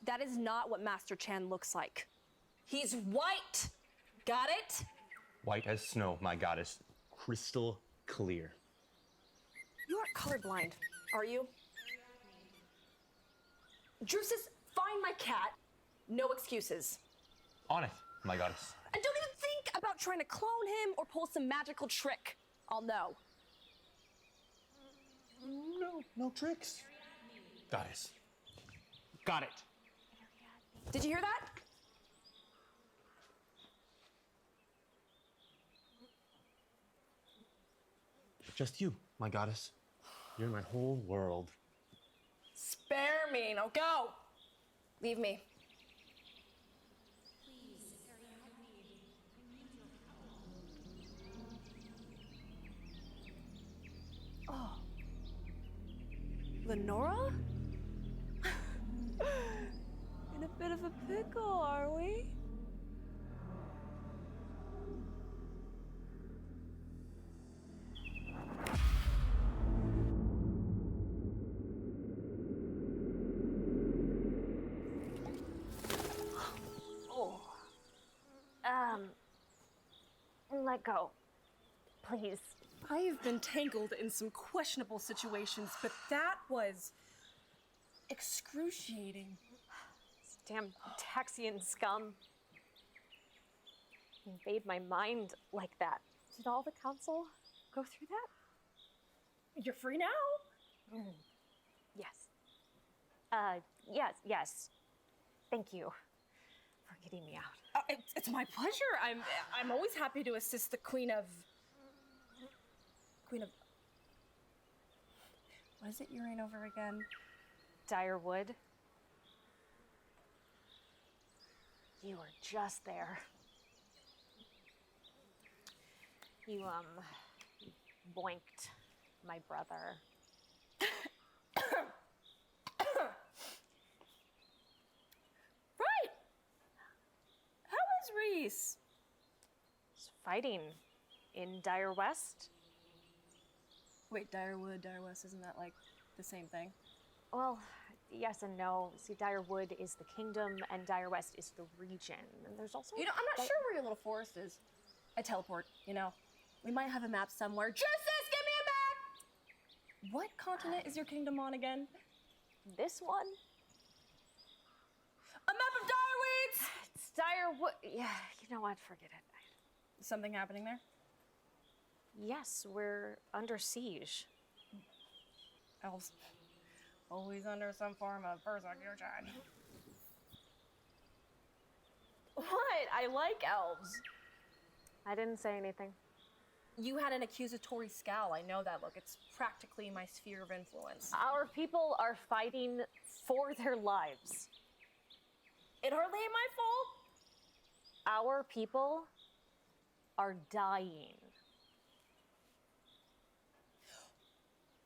That is not what Master Chan looks like. He's white. Got it? White as snow, my goddess. Crystal clear. You aren't colorblind, are you? Drusus, find my cat. No excuses. On it, my goddess. And don't even think about trying to clone him or pull some magical trick. I'll know. No tricks. Goddess. Got it. Did you hear that? Just you, my goddess. You're my whole world. Spare me. Now go. Leave me. Oh. Lenora? In a bit of a pickle, are we? Let go. Please. I've been tangled in some questionable situations, but that was excruciating. This damn Taxian scum. Invade my mind like that. Did all the council go through that? You're free now? Yes. Yes. Thank you for getting me out. It's my pleasure. I'm always happy to assist the Queen of... What is it you reign over again? Direwood. You were just there. You, boinked my brother. Right! How is Reese? He's fighting in Dire West. Wait, Direwood, Dire West, isn't that like the same thing? Well, yes and no. See, Direwood is the kingdom and Dire West is the region. And there's also... You know, I'm not sure where your little forest is. I teleport, you know. We might have a map somewhere. Drusus, give me a map! What continent is your kingdom on again? This one? A map of Direweeds! It's Direwood. Yeah, you know what? Forget it. Something happening there? Yes, we're under siege. Elves. Always under some form of persecution. What? I like elves. I didn't say anything. You had an accusatory scowl. I know that look. It's practically my sphere of influence. Our people are fighting for their lives. It hardly ain't my fault. Our people are dying.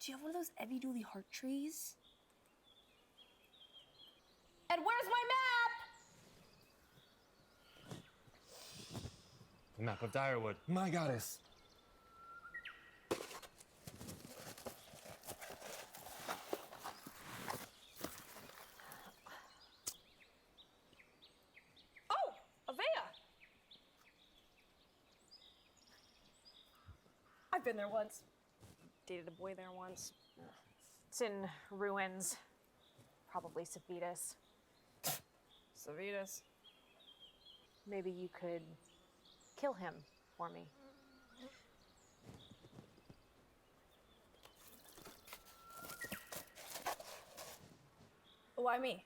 Do you have one of those Evie Dooley heart trees? And where's my map? The map of Direwood. My goddess. I've been there once. Dated a boy there once. It's in ruins. Probably Savitas. Savitas. Maybe you could kill him for me. Why me?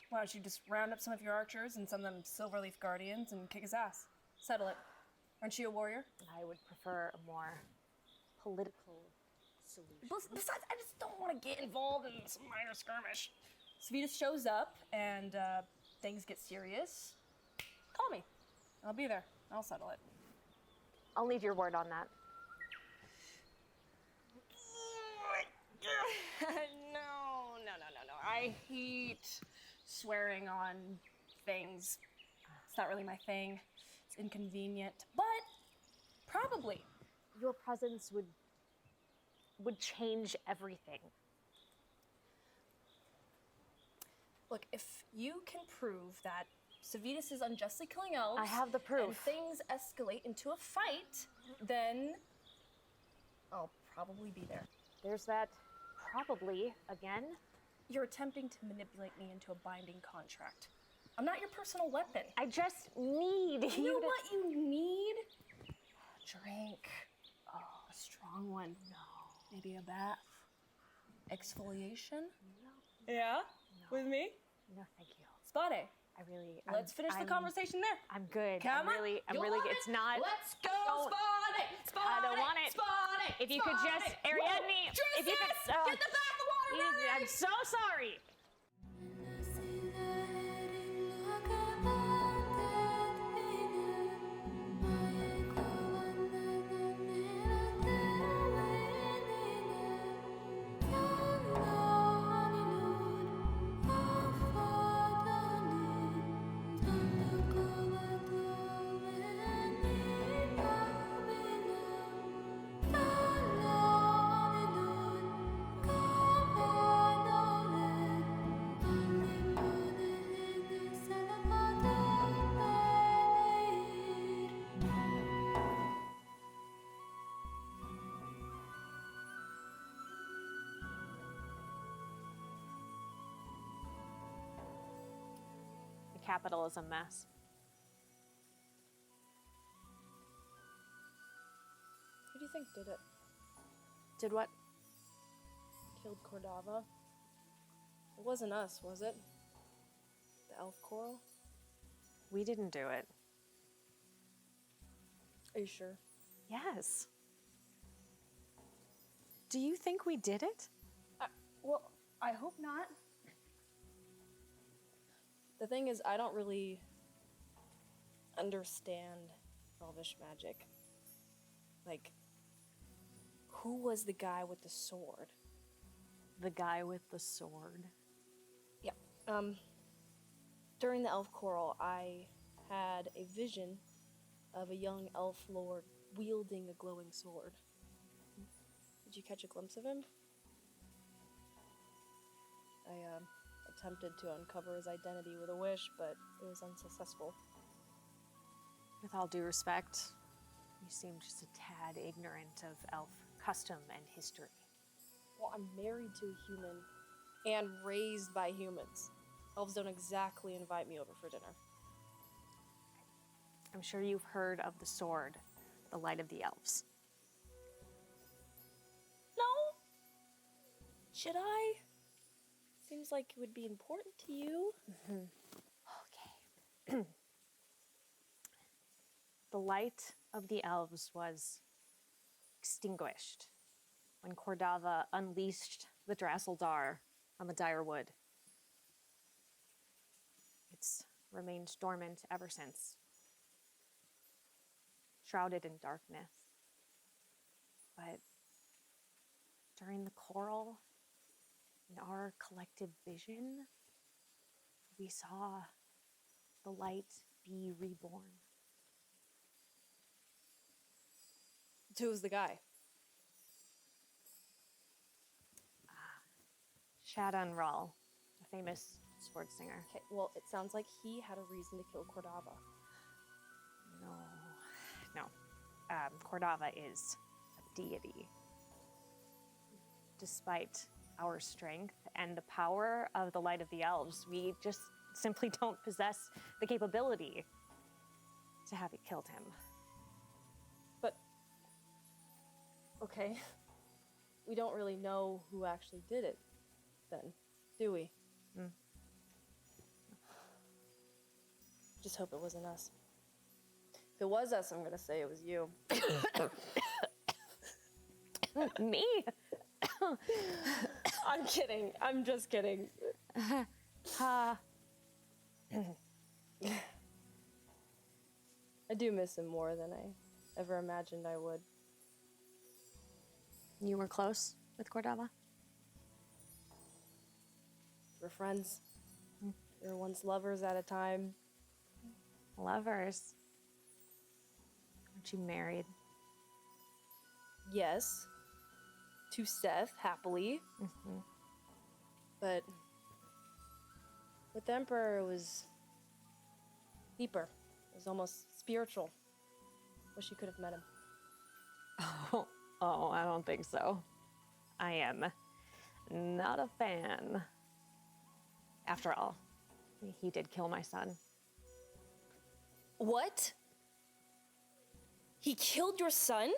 Why don't you just round up some of your archers and some of them Silverleaf Guardians and kick his ass? Settle it. Aren't you a warrior? I would prefer a more political solution. Besides, I just don't want to get involved in some minor skirmish. Savitas shows up and things get serious. Call me. I'll be there. I'll settle it. I'll need your word on that. No. I hate swearing on things. It's not really my thing. It's inconvenient, but probably. Your presence would change everything. Look, if you can prove that Savitas is unjustly killing elves, I have the proof. and things escalate into a fight, then I'll probably be there. There's that probably again. You're attempting to manipulate me into a binding contract. I'm not your personal weapon. I just need You know to... what you need? Drink. Oh, a strong one. No. Maybe a bath. Exfoliation? No. Yeah? No. With me? No, thank you. Spade. Let's finish the conversation there. I'm good. Come on. I'm really, You want it's it? not. Let's go, Don't- Spade! I don't want it. Spade! If you could just, Ariadne, if you could, Get the bath of water ready! I'm so sorry. The capital is a mess. Who do you think did it? Did what? Killed Cordava? It wasn't us, was it? The elf coral? We didn't do it. Are you sure? Yes. Do you think we did it? Well, I hope not. The thing is, I don't really understand elvish magic. Like, who was the guy with the sword? The guy with the sword. Yeah. During the elf quarrel, I had a vision of a young elf lord wielding a glowing sword. Did you catch a glimpse of him? I attempted to uncover his identity with a wish, but it was unsuccessful. With all due respect, you seem just a tad ignorant of elf custom and history. Well, I'm married to a human and raised by humans. Elves don't exactly invite me over for dinner. I'm sure you've heard of the sword, the light of the elves. No? Should I? Seems like it would be important to you. Okay. The light of the elves was extinguished when Cordava unleashed the Drasseldar on the dire wood. It's remained dormant ever since, shrouded in darkness. But during the quarrel, in our collective vision, we saw the light be reborn. Who's the guy? Shadanral, a famous sports singer. Okay, well, it sounds like he had a reason to kill Cordava. No. Cordava is a deity. Despite our strength and the power of the Light of the Elves, we just simply don't possess the capability to have it killed him. But, okay, we don't really know who actually did it then, do we? Just hope it wasn't us. If it was us, I'm gonna say it was you. Me? I'm kidding. I'm just kidding. I do miss him more than I ever imagined I would. You were close with Cordava? We're friends. We were once lovers at a time. Lovers. Aren't you married? Yes. To Seth, happily. But with the Emperor, it was deeper. It was almost spiritual. Wish you could have met him. Oh, I don't think so. I am not a fan. After all, he did kill my son. What? He killed your son?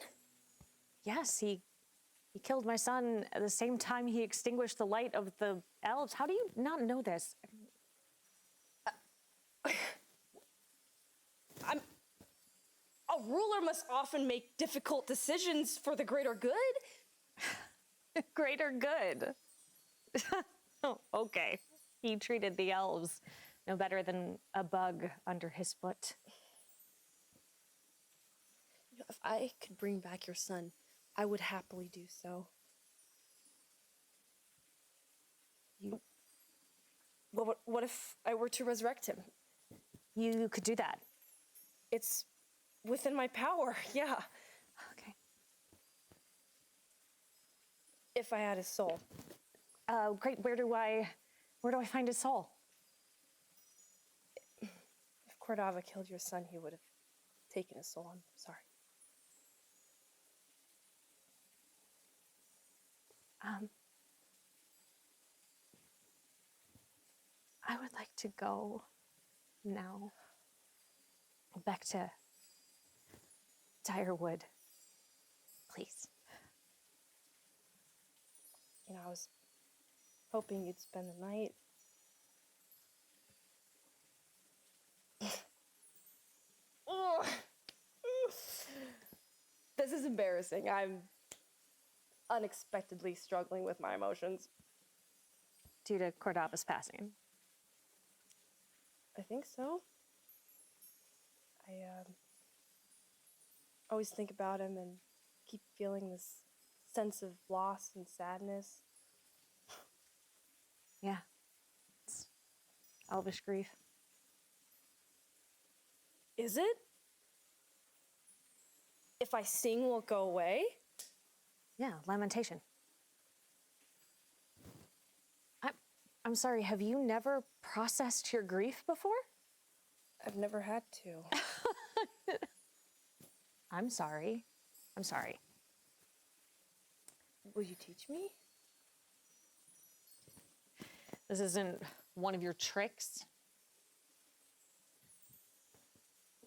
Yes, he killed my son at the same time he extinguished the light of the elves. How do you not know this? A ruler must often make difficult decisions for the greater good. Greater good. Oh, okay. He treated the elves no better than a bug under his foot. You know, if I could bring back your son, I would happily do so. What if I were to resurrect him? You could do that. It's within my power, yeah. Okay. If I had his soul. Great. Where do I find his soul? If Cordava killed your son, he would have taken his soul. I'm sorry. I would like to go now back to Direwood, please. You know, I was hoping you'd spend the night. Oh. This is embarrassing. I'm unexpectedly struggling with my emotions. Due to Cordava's passing. I think so. I always think about him and keep feeling this sense of loss and sadness. Yeah. It's elvish grief. Is it? If I sing, will it go away? Yeah, lamentation. I'm sorry, have you never processed your grief before? I've never had to. I'm sorry. I'm sorry. Will you teach me? This isn't one of your tricks.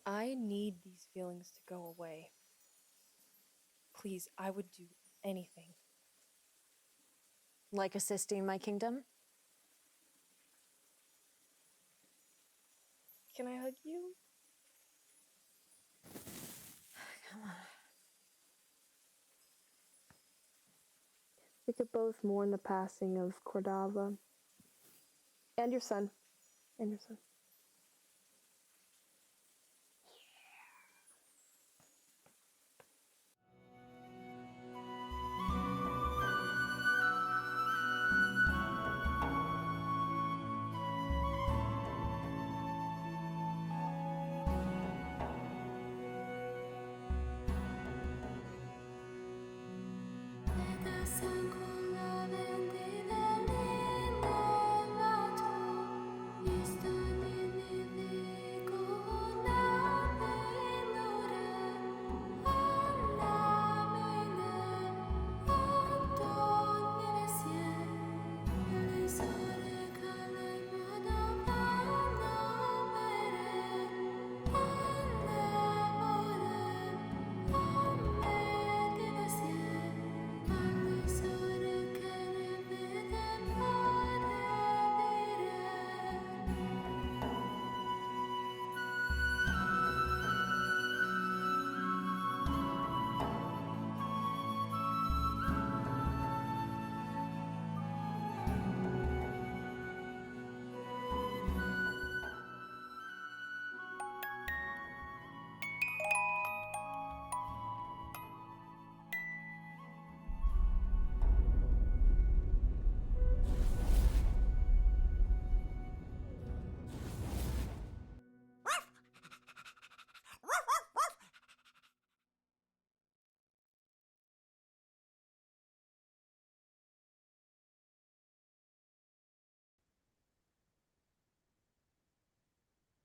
I need these feelings to go away. Please, I would do anything. Like assisting my kingdom? Can I hug you? Come on. We could both mourn the passing of Cordava. And your son. And your son.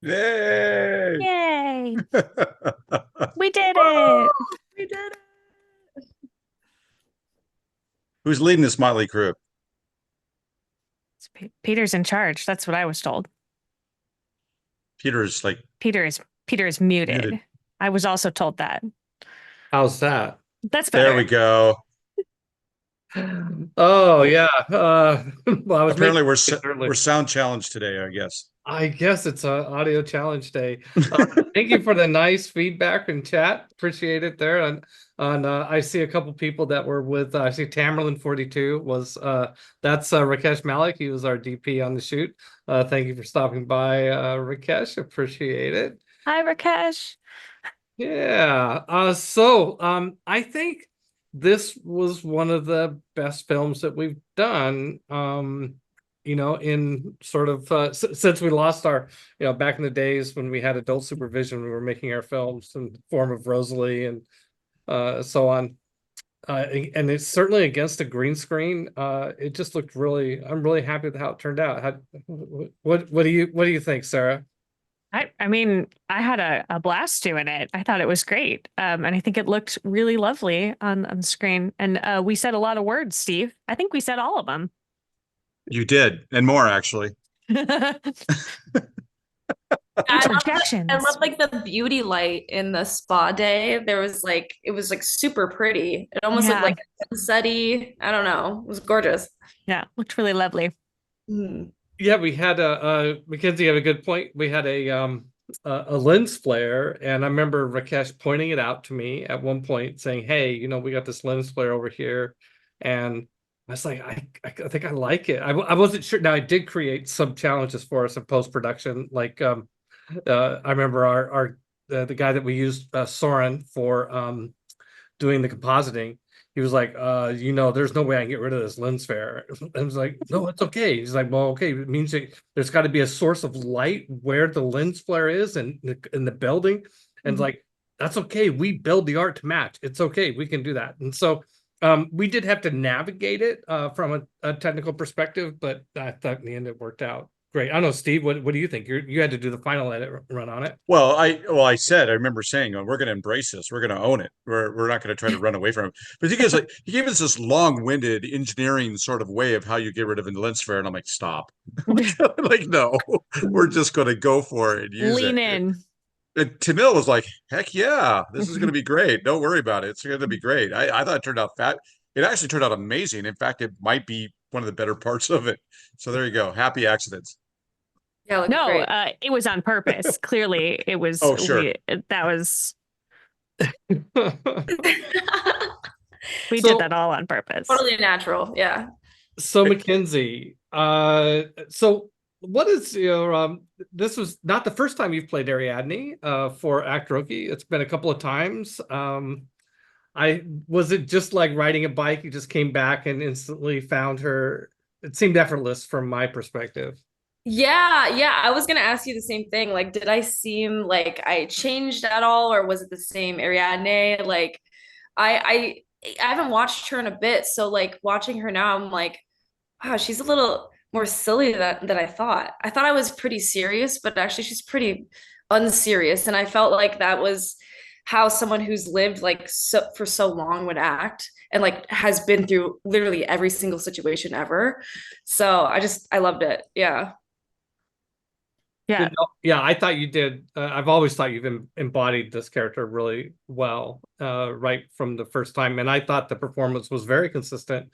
Yay! Yay! We did it! We did it. Who's leading this motley crew? Peter's in charge. That's what I was told. Peter's like Peter is muted. muted. I was also told that. How's that? That's better. There we go. Oh yeah. Well, I was Apparently, making- we're sound challenged today. I guess. I guess it's an audio challenge day. Thank you for the nice feedback in chat. Appreciate it there. And I see a couple people that were with. I see Tamerlan 42 was. That's Rakesh Malik. He was our DP on the shoot. Thank you for stopping by, Rakesh. Appreciate it. Hi, Rakesh. Yeah. I think this was one of the best films that we've done. In sort of since we lost our, back in the days when we had adult supervision, we were making our films in the form of Rosalie and so on. And it's certainly against a green screen. It just looked I'm really happy with how it turned out. What do you think, Sarah? I mean, I had a blast doing it. I thought it was great. And I think it looked really lovely on screen. And we said a lot of words, Steve. I think we said all of them. You did, and more actually. Interjections. I love like the beauty light in the spa day. There was like it was like super pretty. It almost looked like sunsetty. I don't know. It was gorgeous. Yeah, looked really lovely. Yeah, we had Mackenzie had a good point. We had a lens flare, and I remember Rakesh pointing it out to me at one point, saying, "Hey, we got this lens flare over here," and I was like, I think I like it. I wasn't sure. Now I did create some challenges for us in post production. Like I remember our the guy that we used, Soren, for doing the compositing. He was like, there's no way I can get rid of this lens flare. I was like, no, it's okay. He's like, well, okay, it means there's got to be a source of light where the lens flare is in the building. And it's like, that's okay. We build the art to match. It's okay. We can do that. And so we did have to navigate it from a technical perspective, but I thought in the end it worked out great. I don't know, Steve, what do you think? You had to do the final edit run on it. Well, I remember saying, we're going to embrace this. We're going to own it. We're not going to try to run away from it. But he gave us this long-winded engineering sort of way of how you get rid of a lens flare, and I'm like, stop. Like, no, we're just going to go for it and use Lean in. And Tamil was like, heck yeah, this is going to be great. Don't worry about it. It's going to be great. I thought it turned out It actually turned out amazing. In fact, it might be one of the better parts of it. So there you go. Happy accidents. Yeah, No, it was on purpose. Clearly, it was. Oh, sure. That was. We So- did that all on purpose. totally natural. Yeah. So Mackenzie, so what is your this was not the first time you've played Ariadne for Actoroke. It's been a couple of times. Was it just like riding a bike? You just came back and instantly found her. It seemed effortless from my perspective. Yeah. I was gonna ask you the same thing. Like, did I seem like I changed at all, or was it the same Ariadne? Like, I haven't watched her in a bit, so like watching her now, I'm like, wow, she's a little more silly than I thought. I thought I was pretty serious, but actually she's pretty unserious, and I felt like that was how someone who's lived like for so long would act, and like has been through literally every single situation ever. So I loved it. Yeah. Yeah. Yeah, I thought you did. I've always thought you've embodied this character really well, right from the first time. And I thought the performance was very consistent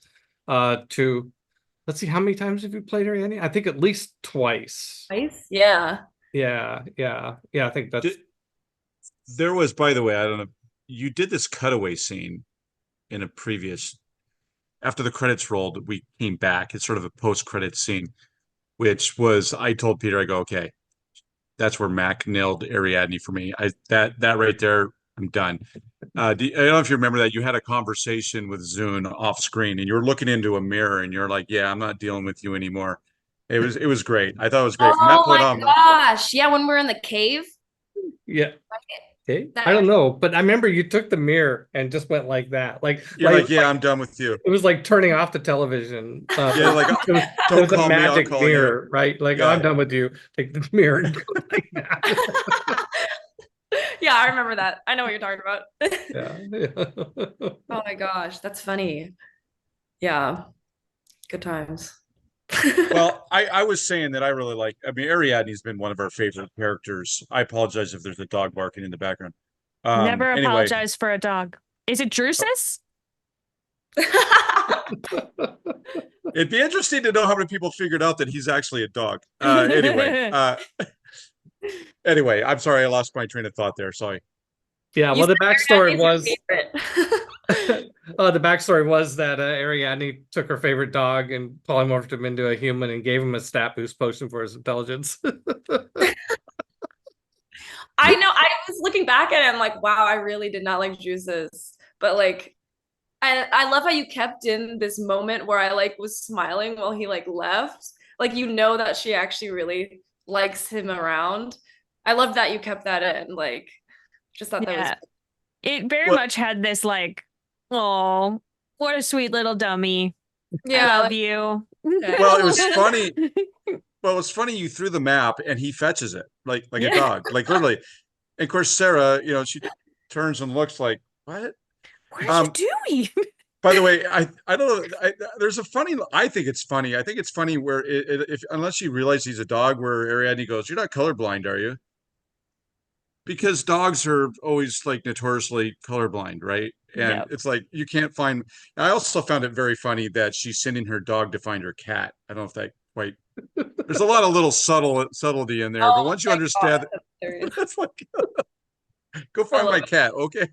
to, let's see, how many times have you played Ariadne? I think at least twice. Nice. Yeah. Yeah. I think that's. There was, by the way, I don't know, you did this cutaway scene in a previous, after the credits rolled, we came back. It's sort of a post-credits scene, which was, I told Peter, I go, okay, that's where Mac nailed Ariadne for me. That right there, I'm done. I don't know if you remember that you had a conversation with Zune off screen, and you're looking into a mirror, and you're like, "Yeah, I'm not dealing with you anymore." It was great. I thought it was great. From that Oh point my on, gosh. Yeah, when we're in the cave. Yeah. Okay. That I don't know, but I remember you took the mirror and just went like that. You're like, yeah, I'm done with you. it was like turning off the television. Yeah, like, it don't was a call me, I'll magic call you. mirror, right? Like, oh, Yeah. I'm done with you. Take the mirror and go like that. yeah, I remember that. I know what you're talking about. Yeah. Oh my gosh, that's funny. Yeah, good times. Well, I was saying that I really like, I mean, Ariadne's been one of our favorite characters. I apologize if there's a dog barking in the background. Never Anyway, apologize for a dog. Is it Drusus? it'd be interesting to know how many people figured out that he's actually a dog. Anyway, I'm sorry, I lost my train of thought there. Sorry. Yeah, You well, the said backstory Ariadne's your was favorite. the backstory was that Ariadne took her favorite dog and polymorphed him into a human and gave him a stat boost potion for his intelligence. I know. I was looking back at it. I'm like, wow, I really did not like juices. But like, I love how you kept in this moment where I like was smiling while he like left. Like you know that she actually really likes him around. I love that you kept that in. Like, just thought that was Yeah. It very Well- much had this like, oh, what a sweet little dummy. I love like, you. Well, it was funny. Well, it's funny you threw the map and he fetches it like Yeah. a dog, like literally. And of course, Sarah, you know, she turns and looks like, what? What are you doing? By the way, I don't know. There's a funny. I think it's funny. I think it's funny where if unless you realize he's a dog, where Ariadne goes, "You're not colorblind, are you?" Because dogs are always like notoriously colorblind, right? And Yep. it's like you can't find. I also found it very funny that she's sending her dog to find her cat. I don't know if that quite. There's a lot of little subtlety in there, but once you understand, that's like, go find my cat, okay?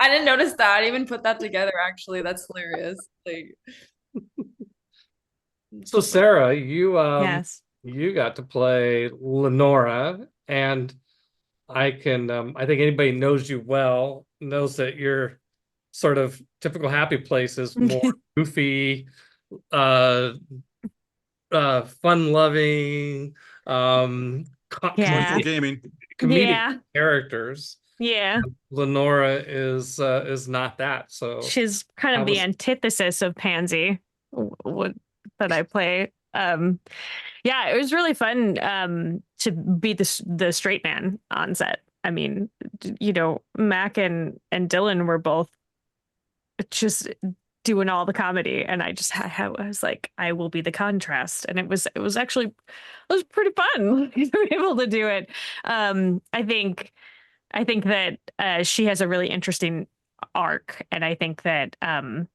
I didn't notice that. I didn't even put that together, actually. That's hilarious. Like, So Sarah, you Yes. you got to play Lenora, and I think anybody knows you well knows that your sort of typical happy place is more goofy, uh fun loving, Yeah. Joyful gaming. comedic Yeah. characters. Yeah. Lenora is not that. So She's kind I of the was- antithesis of Pansy that I play. Yeah, it was really fun to be the straight man on set. I mean, you know, Mac and Dylan were both just doing all the comedy, and I was like, I will be the contrast, and it was pretty fun to be able to do it. I think that she has a really interesting arc, and I think that I'm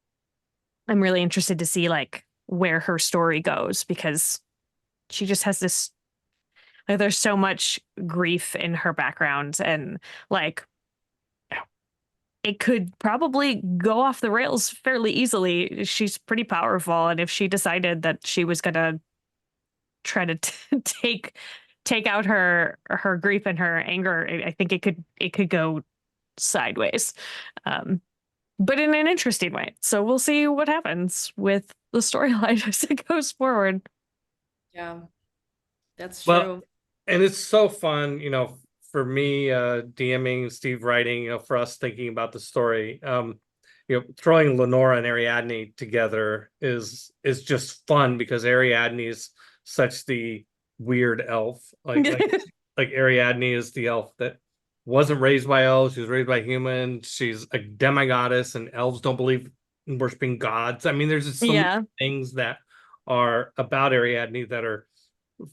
really interested to see like where her story goes, because she just has this, like, there's so much grief in her background, and like it could probably go off the rails fairly easily. She's pretty powerful, and if she decided that she was gonna try to take out her grief and her anger, I think it could go sideways, but in an interesting way. So we'll see what happens with the storyline as it goes forward. yeah, that's Well, true. and it's so fun, you know, for me, DMing, Steve writing, you know, for us thinking about the story. You know, throwing Lenora and Ariadne together is just fun because Ariadne is such the weird elf. Like Ariadne is the elf that wasn't raised by elves, she was raised by humans. She's a demigoddess, and elves don't believe in worshiping gods. I mean, there's just so many things that are about Ariadne that are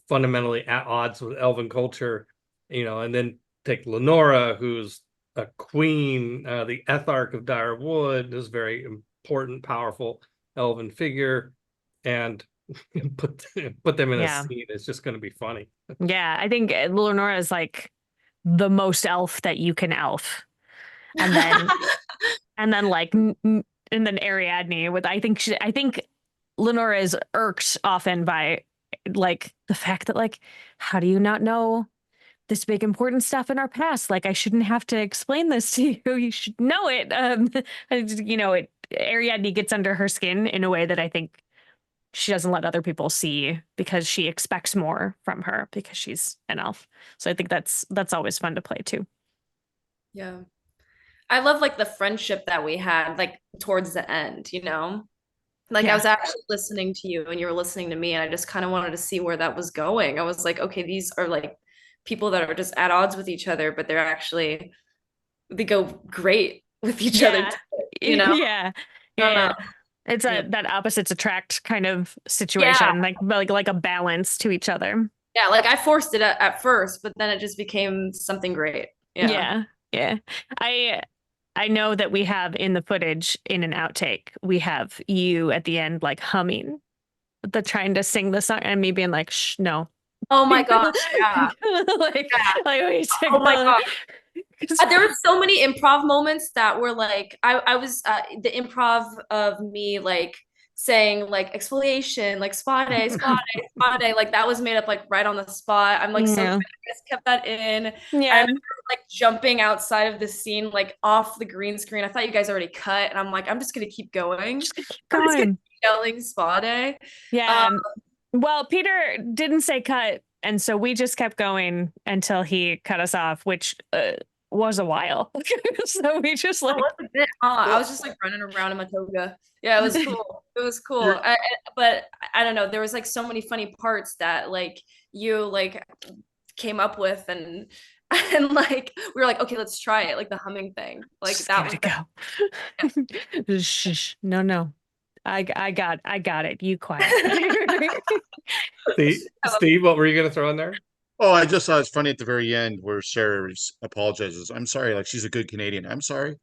fundamentally at odds with elven culture, you know. And then take Lenora, who's a queen, the Ethark of Dire Wood, is very important, powerful elven figure, and put them in a scene. It's just going to be funny. Yeah, I think Lenora is like the most elf that you can elf, and then and then Ariadne with I think Lenora is irked often by like the fact that like, how do you not know this big important stuff in our past? Like, I shouldn't have to explain this to you. You should know it. You know, Ariadne gets under her skin in a way that I think she doesn't let other people see because she expects more from her because she's an elf. So I think that's always fun to play too. Yeah. I love like the friendship that we had like towards the end, you know? Like I Yeah. was actually listening to you and you were listening to me and I just kind of wanted to see where that was going. I was like, okay, these are like people that are just at odds with each other, but they go great with each other, Yeah. you know? Yeah. I don't Yeah. know. It's Yeah. that opposites attract kind of Yeah. situation, like a balance to each other. Yeah, like I forced it at first, but then it just became something great. Yeah. Yeah. Yeah. I know that we have in the footage in an outtake, we have you at the end like humming the trying to sing the song and me being like, shh, no. Oh my gosh, yeah. like Yeah. we Oh my gosh. God. There were so many improv moments that were like I was the improv of me like saying like exfoliation, like spade, like that was made up like right on the spot. I'm like so Yeah. glad you guys kept that in. I Yeah. remember like jumping outside of the scene, like off the green screen. I thought you guys already cut, and I'm like, I'm just gonna keep going. Just keep I'm just gonna going. keep yelling spade. Yeah. Well, Peter didn't say cut, and so we just kept going until he cut us off, which was a while. So we just like, What was it? I was just like running around in my toga. Yeah, it was cool. It was cool. But I don't know. There was like so many funny parts that like you like came up with and like we were like, okay, let's try it. Like the humming thing. Like just that give was it a go. Shh, no, no. I got it. You quiet. Steve, what were you gonna throw in there? Oh, I just thought it's funny at the very end where Sarah apologizes. I'm sorry, like she's a good Canadian. I'm sorry.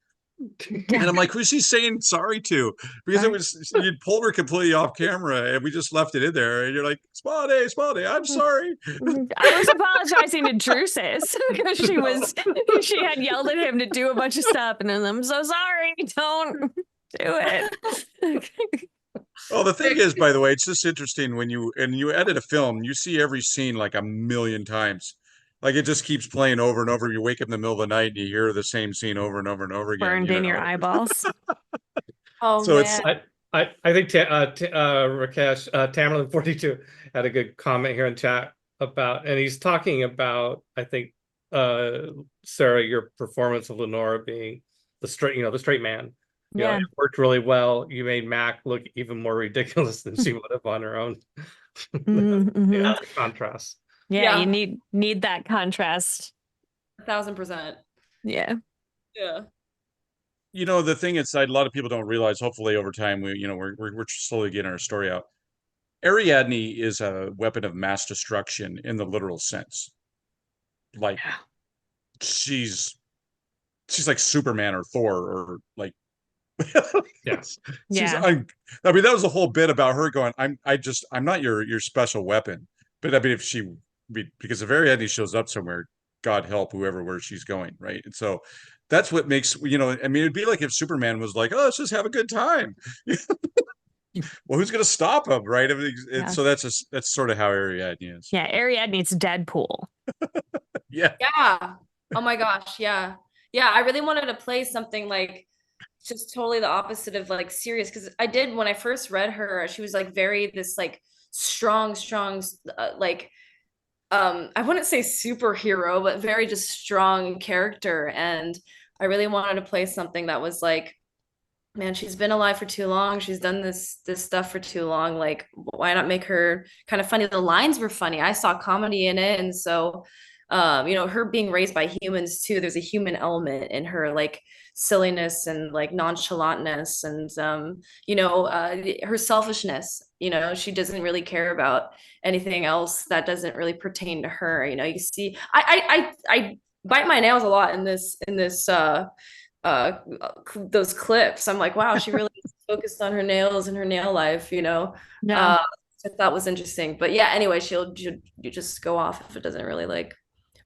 And I'm like, who's she saying sorry to? Because it was you pulled her completely off camera and we just left it in there. And you're like, Spade, Spade, I'm sorry. I was apologizing to Drusus because she had yelled at him to do a bunch of stuff, and then I'm so sorry. Don't do it. Well, the thing is, by the way, it's just interesting when you edit a film, you see every scene like a million times. Like it just keeps playing over and over. You wake up in the middle of the night and you hear the same scene over and over and over again. Burned in your eyeballs. Oh So man. it's I think Rakesh Tamerlan 42 had a good comment here in chat about, and he's talking about, I think Sarah, your performance of Lenora being the straight man. You know, Yeah. it worked really well. You made Mac look even more ridiculous than she would have on her own. Yeah, that's a contrast. Yeah, Yeah. you need that contrast. 1000%. Yeah. Yeah. You know, the thing is, a lot of people don't realize. Hopefully, over time, we're slowly getting our story out. Ariadne is a weapon of mass destruction in the literal sense. Like, she's like Superman or Thor or like. Yes. Yeah. I mean, that was the whole bit about her going, I'm not your special weapon. But I mean, because if Ariadne shows up somewhere, God help whoever where she's going, right? And so that's what makes, I mean, it'd be like if Superman was like, oh, let's just have a good time. Well, who's going to stop him, right? I mean, so that's sort of how Ariadne is. Yeah, Ariadne's Deadpool. Yeah. Yeah. Oh my gosh. Yeah. Yeah. I really wanted to play something like just totally the opposite of like serious because I did when I first read her, she was like very this like strong, like I wouldn't say superhero, but very just strong character. And I really wanted to play something that was like, man, she's been alive for too long. She's done this stuff for too long. Like, why not make her kind of funny? The lines were funny. I saw comedy in it. And so her being raised by humans too, there's a human element in her, like silliness and like nonchalantness and her selfishness. She doesn't really care about anything else that doesn't really pertain to her. You see, I bite my nails a lot in this those clips. I'm like, wow, she really focused on her nails and her nail life. Yeah. I thought was interesting. But yeah, anyway, you just go off if it doesn't really like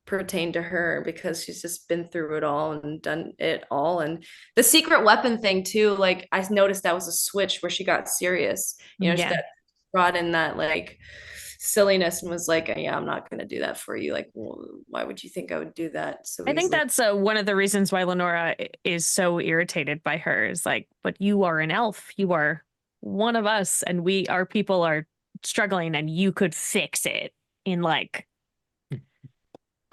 pertain to her because she's just been through it all and done it all. And the secret weapon thing too, like I noticed that was a switch where she got serious. She got brought in that like silliness and was like, yeah, I'm not going to do that for you. Like, well, why would you think I would do that? So I think that's one of the reasons why Lenora is so irritated by her is like, but you are an elf. You are one of us and our people are struggling and you could fix it in like a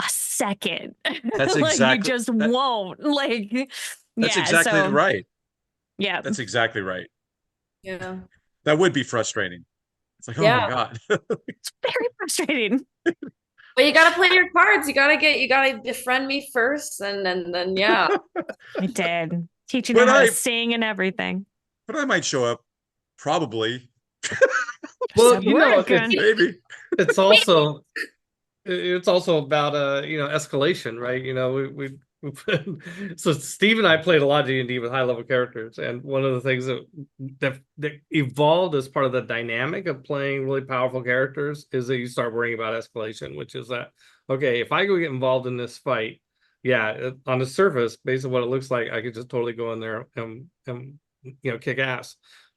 second. That's Like you exactly just won't. Like that's yeah, exactly so right. yeah. That's exactly right. Yeah. That would be frustrating. It's like, oh my Yeah. God. It's very frustrating. But you gotta play your cards. You gotta befriend me first, and then yeah. I did. Teaching her But how to I sing and everything. but I might show up. Probably. Well, Said you we're know, good. Maybe. it's also it's also about escalation, right? So Steve and I played a lot of D&D with high level characters, and one of the things that evolved as part of the dynamic of playing really powerful characters is that you start worrying about escalation, which is that, okay, if I go get involved in this fight, yeah, on the surface, based on what it looks like, I could just totally go in there and kick ass.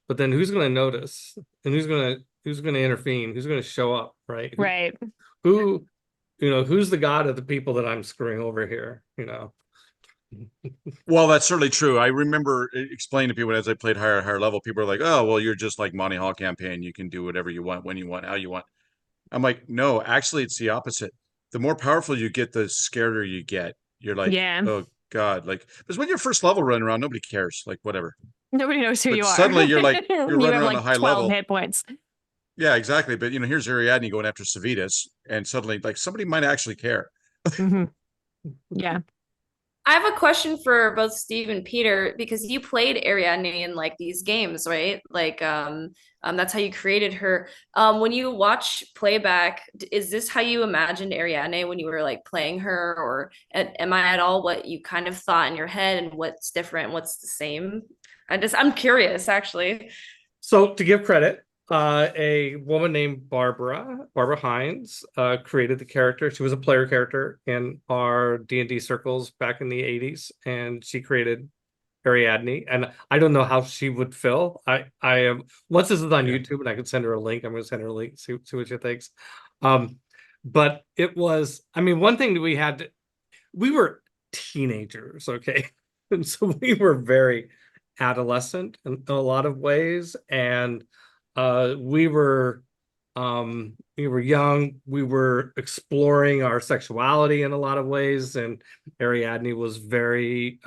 But then who's going to notice, and who's going to intervene, who's going to show up, right? Right. Who who's the god of the people that I'm screwing over here? Well, that's certainly true. I remember explaining to people as I played higher level, people are like, oh, well, you're just like Monty Hall campaign. You can do whatever you want, when you want, how you want. I'm like, no, actually, it's the opposite. The more powerful you get, the scarier you get. You're like, Yeah. oh God, like, because when you're first level running around, nobody cares, like whatever. Nobody knows who But you are. suddenly you're like, you're you running have around a like high 12 level. hit points. Yeah, exactly. But here's Ariadne going after Civitas, and suddenly like somebody might actually care. Mm-hmm. Yeah. I have a question for both Steve and Peter, because you played Ariadne in like these games, right? Like that's how you created her. When you watch playback, is this how you imagined Ariadne when you were like playing her, or am I at all what you kind of thought in your head, and what's different, what's the same? I'm curious actually. So to give credit, a woman named Barbara Hines, created the character. She was a player character in our D&D circles back in the 80s, and she created Ariadne. And I don't know how she would fill. I am once this is on YouTube and I can send her a link. I'm going to send her a link, see what she thinks. But it was, I mean, one thing that we were teenagers, okay, and so we were very adolescent in a lot of ways, and we were young, we were exploring our sexuality in a lot of ways, and Ariadne was very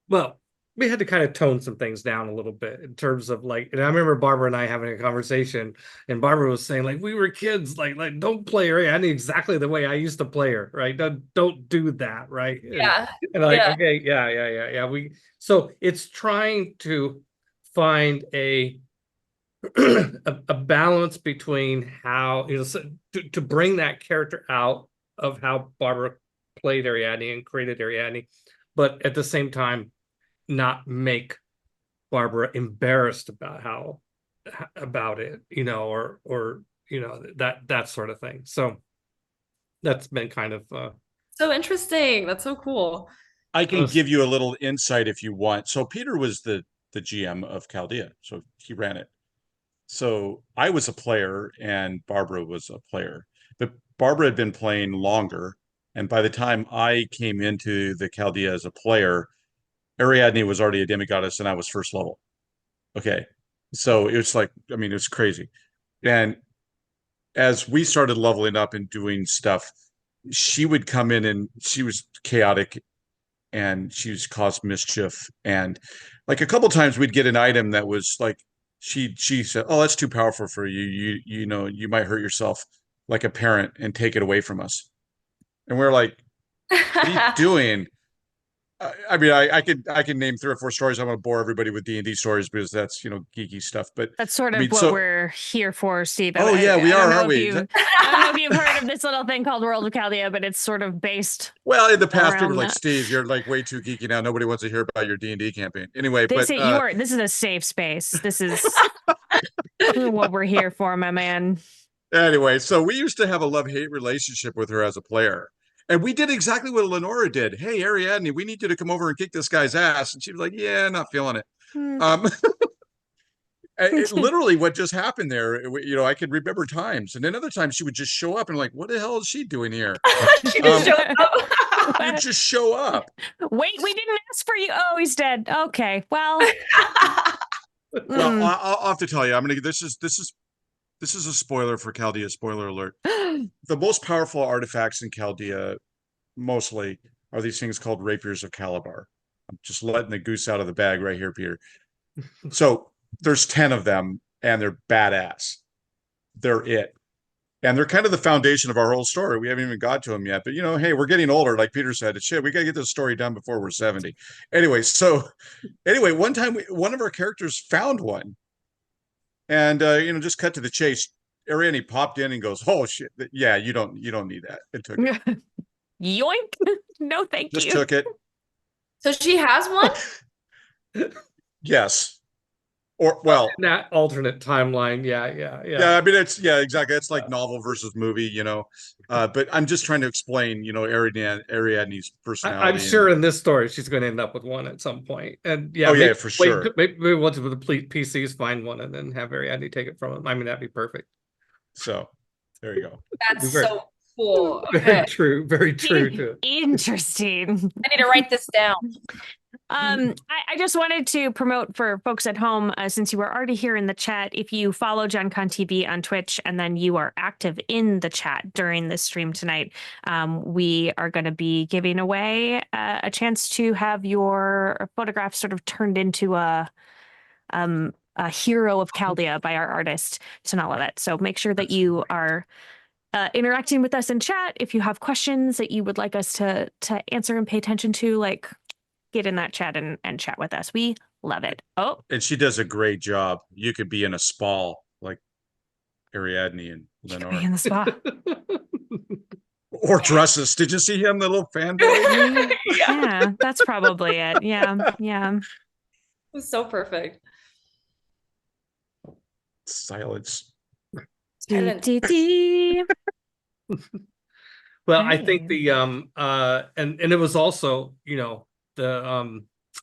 well, we had to kind of tone some things down a little bit in terms of like, and I remember Barbara and I having a conversation, and Barbara was saying like, we were kids, like don't play Ariadne exactly the way I used to play her, right? Don't do that, right? Yeah. And like, Yeah. okay, yeah. So it's trying to find a balance between how, to bring that character out of how Barbara played Ariadne and created Ariadne, but at the same time not make Barbara embarrassed about it, or that sort of thing. So that's been kind of So interesting. That's so cool. I can give you a little insight if you want. So Peter was the GM of Chaldea, so he ran it. So I was a player and Barbara was a player, but Barbara had been playing longer. And by the time I came into the Chaldea as a player, Ariadne was already a demigoddess and I was first level. Okay. So it was like, I mean, it was crazy. And as we started leveling up and doing stuff, she would come in and she was chaotic and she was caused mischief. And like a couple times we'd get an item that was like, she said, oh, that's too powerful for you. You might hurt yourself like a parent and take it away from us. And we're like, what are you doing? I mean, I can name 3 or 4 stories. I'm going to bore everybody with D&D stories because that's, geeky stuff. But that's sort of I mean, what we're here for, Steve. Oh, yeah, we are, aren't we? I don't know if you've heard of this little thing called World of Chaldea, but it's sort of based. Well, in the past, people were like, that. Steve, you're like way too geeky now. Nobody wants to hear about your D&D campaign. Anyway, this is a safe space. This is what we're here for, my man. Anyway, so we used to have a love-hate relationship with her as a player. And we did exactly what Lenora did. Hey, Ariadne, we need you to come over and kick this guy's ass. And she was like, yeah, not feeling it. Literally what just happened there, I could remember times. And then other times she would just show up and like, what the hell is she doing here? She just showed up. You just show up. Wait, we didn't ask for you. Oh, he's dead. Okay, well. Well, I'll have to tell you. I'm gonna. This is a spoiler for Chaldea. Spoiler alert. The most powerful artifacts in Chaldea, mostly, are these things called rapiers of Calabar. I'm just letting the goose out of the bag right here, Peter. So there's 10 of them, and they're badass. They're it. And they're kind of the foundation of our whole story. We haven't even got to them yet, but hey, we're getting older. Like Peter said, shit, we got to get this story done before we're 70. Anyway, one time one of our characters found one, and just cut to the chase. Ariadne popped in and goes, "Oh shit, yeah, you don't need that." It took it. Yoink! No, thank Just you. took it. So she has one? Yes. Or well, In that alternate timeline, yeah. yeah. I mean, exactly. It's like novel versus movie, But I'm just trying to explain, Ariadne's personality. I'm sure in this story she's going to end up with one at some point, and for sure. Maybe once the PCs find one and then have Ariadne take it from him. I mean, that'd be perfect. So there you go. That's so cool. Very Okay. true. Very true. Too. Interesting. I need to write this down. I just wanted to promote for folks at home, since you were already here in the chat, if you follow Gen Con TV on Twitch and then you are active in the chat during this stream tonight, we are going to be giving away a chance to have your photograph sort of turned into a hero of Chaldea by our artist, Sonala. So make sure that you are interacting with us in chat. If you have questions that you would like us to answer and pay attention to, like, get in that chat and chat with us. We love it. Oh, and she does a great job. You could be in a spa like Ariadne and Lenore. be in the spa. Or dresses. Did you see him, the little fanboy? Yeah, that's probably it. Yeah. It was so perfect. Silence. Well, I think the and it was also,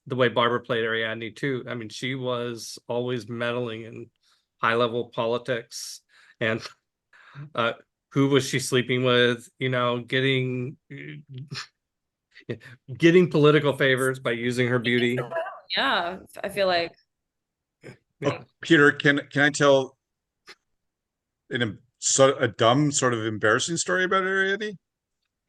the way Barbara played Ariadne too. I mean, she was always meddling in high level politics, and who was she sleeping with? Getting political favors by using her beauty. Yeah, I feel like. Oh, Peter, can I tell a dumb, sort of embarrassing story about Ariadne?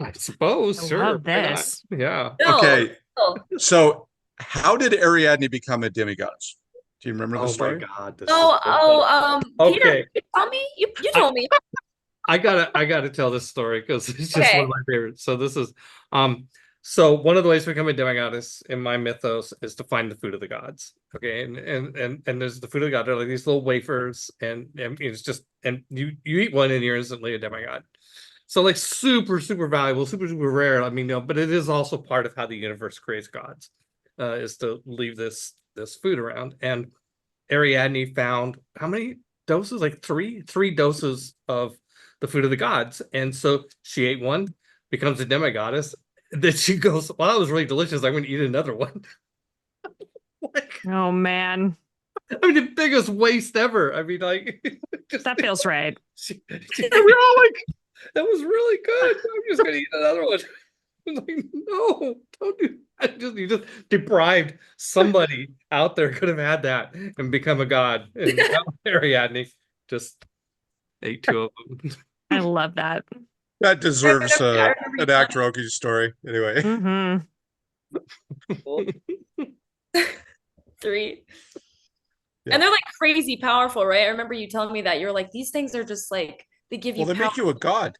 I suppose. I sure. love this. Yeah. No, Okay. no. So, how did Ariadne become a demigod? Do you remember the story? Oh my God. Peter, Okay. you told me. You told me. I gotta tell this story because it's just one of my favorites. So this is so one of the ways to become a demigoddess in my mythos is to find the food of the gods. Okay, and there's the food of the gods. They're like these little wafers, and it's just, and you eat one and you're instantly a demigod. So like super valuable, super rare. I mean, but it is also part of how the universe creates gods, is to leave this food around. And Ariadne found how many doses? Like three doses of the food of the gods, and so she ate one, becomes a demigoddess. Then she goes, "Well, that was really delicious. I'm going to eat another one." Oh man, I mean, the biggest waste ever. I mean, like, that feels right. We're all like, "That was really good. I'm just going to eat another one." I'm like, no, don't do that. You just deprived somebody out there could have had that and become a god. And Ariadne just ate two of them. I love that. That deserves an Actoroke story. Anyway. Three. Yeah. And they're like crazy powerful, right? I remember you telling me that. You're like, these things are just like, they give you they make you a god.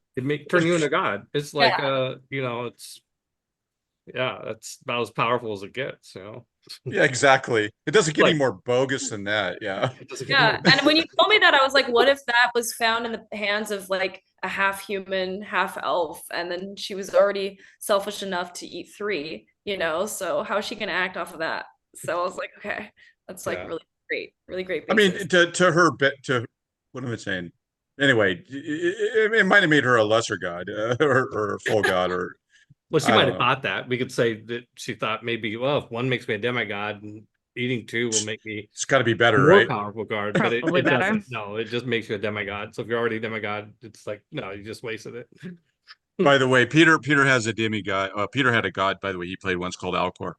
Turn you into a god. It's like it's that's about as powerful as it gets, Yeah, exactly. It doesn't get any more bogus than that. Yeah. Yeah. And when you told me that, I was like, what if that was found in the hands of like a half human, half elf, and then she was already selfish enough to eat three, so how is she gonna act off of that? So I was like, okay, that's like really great basis. I mean, to her bit, to what am I saying? Anyway, it might have made her a lesser god, or a full god, or well, she might have thought that. We could say that she thought maybe, well, if one makes me a demigod, and eating two will make me it's got to be better, more right? Powerful god, but it doesn't. No, it just makes you a demigod. So if you're already a demigod, it's like, no, you just wasted it. By the way, Peter has a demigod. Peter had a god, by the way, he played once called Alcor,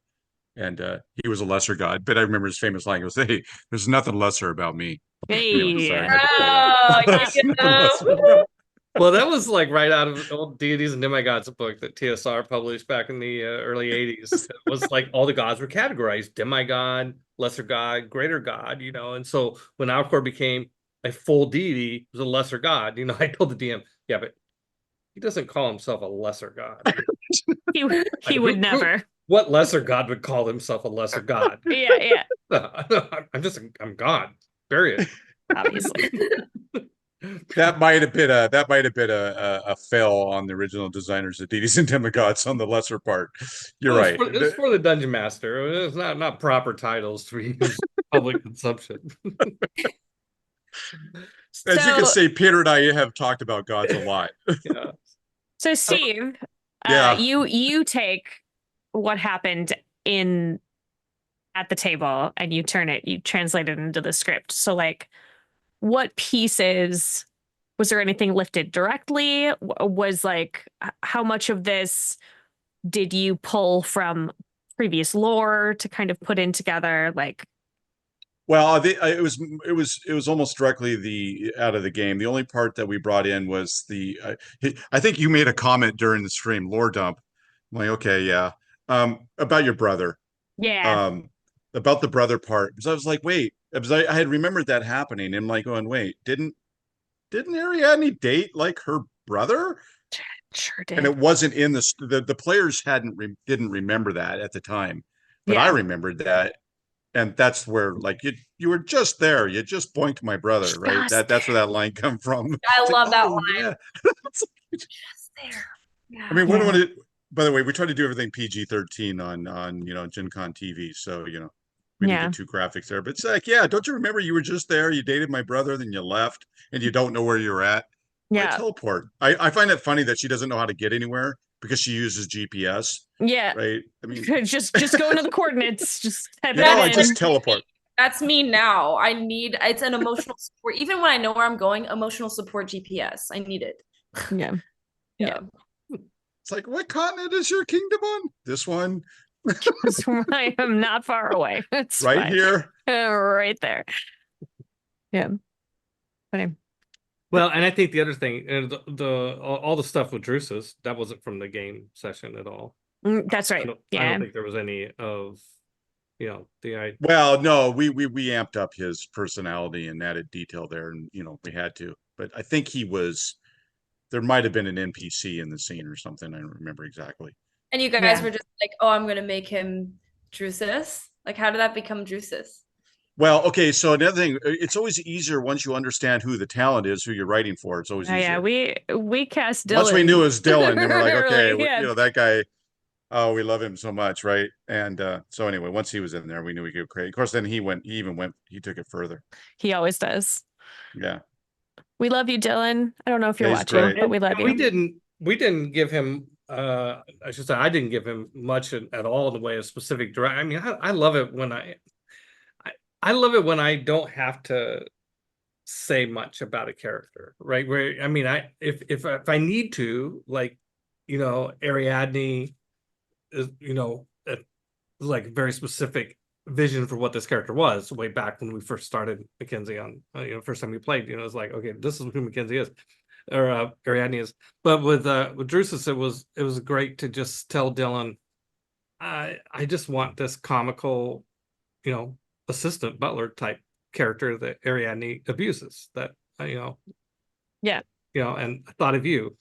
and he was a lesser god. But I remember his famous line goes, "Hey, there's nothing lesser about me." Anyway, sorry, I Hey. had to play Oh, that. There's nothing yeah. lesser about Well, that was like right out of old Deities and Demigods, a book that TSR published back in the early 80s. It was like all the gods were categorized: demigod, lesser god, greater god, you know. And so when Alcor became a full deity, it was a lesser god. You know, I told the DM, yeah, but he doesn't call himself a lesser god. He Like, would never. what lesser god would call himself a lesser god? Yeah, I'm God, period. obviously. That might have been a fail on the original designers of Deities and Demigods on the lesser part. You're Well, right. it was for the Dungeon Master. It's not proper titles to use public consumption. As you can So, see, Peter and I have talked about gods a lot. Yeah. so Steve, Yeah. you take what happened in at the table and you translate it into the script. So like what pieces was there anything lifted directly? Was like how much of this did you pull from previous lore to kind of put in together? Like, Well, it was almost directly the out of the game. The only part that we brought in was I think you made a comment during the stream, lore dump. I'm like, okay, yeah, about your brother, yeah, um, about the brother part. Because I was like, wait, because I had remembered that happening, and I'm like, going, wait, didn't Ariadne date like her brother? sure And did. it wasn't in the players didn't remember that at the time, but I Yeah. remembered that, and that's where like you were just there, you just boinked my brother, right? Just That's where that line come from. I It's like, love that oh line. yeah. Just there. I mean, what do Yeah. I want to? By the way, we try to do everything PG-13 on Gen Con TV, so we didn't Yeah. get too graphics there. But it's like, yeah, don't you remember you were just there? You dated my brother, then you left, and you don't know where you're at. Why Yeah. teleport? I find it funny that she doesn't know how to get anywhere because she uses GPS, Yeah. right? I mean, Just go into the coordinates. Just type you it know, I in. just teleport. That's me now. It's an emotional support. Even when I know where I'm going, emotional support GPS. I need it. Yeah. Yeah. It's like, what continent is your kingdom on? This one, So I am not far away. It's right fine. here. Right there. Yeah. Funny. Well, and I think the other thing, all the stuff with Drusus, that wasn't from the game session at all. That's right. I Yeah. don't think there was any of, the Well, no, we amped up his personality and added detail there, and we had to. But I think there might have been an NPC in the scene or something. I don't remember exactly. And you guys Yeah. were just like, oh, I'm gonna make him Drusus. Like, how did that become Drusus? Well, okay, so another thing, it's always easier once you understand who the talent is, who you're writing for. It's always easier. Yeah, we cast Dylan. Once we knew it was Dylan, and we're like, We're okay, like, yeah. that guy, oh, we love him so much, right? And so anyway, once he was in there, we knew we could create. Of course, then he took it further. He always does. Yeah. We love you, Dylan. I don't know if you're Yeah, he's watching, great. but we love you. we didn't give him, I should say, I didn't give him much at all in the way of specific direct. I mean, I love it when I love it when I don't have to say much about a character, right? Where, I mean, if I need to, like, Ariadne is, like a very specific vision for what this character was way back when we first started Mackenzie on, first time we played, it's like, okay, this is who Mackenzie is, or Ariadne is. But with Drusus, it was great to just tell Dylan, I just want this comical, assistant butler type character that Ariadne abuses, that Yeah. and I thought of you.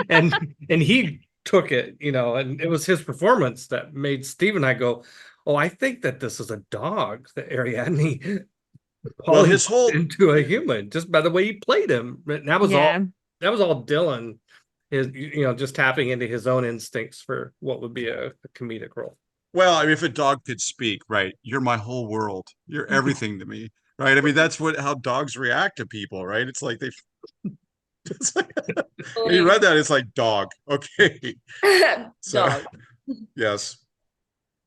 and he took it, and it was his performance that made Steve and I go, oh, I think that this is a dog that Ariadne Well, his whole into a human just by the way he played him. And that was all Dylan, is just tapping into his own instincts for what would be a comedic role. Well, I mean, if a dog could speak, right? You're my whole world. You're everything to me, right? I mean, that's how dogs react to people, right? It's like it's like, you read that, it's like dog. Okay. So, Dog. yes,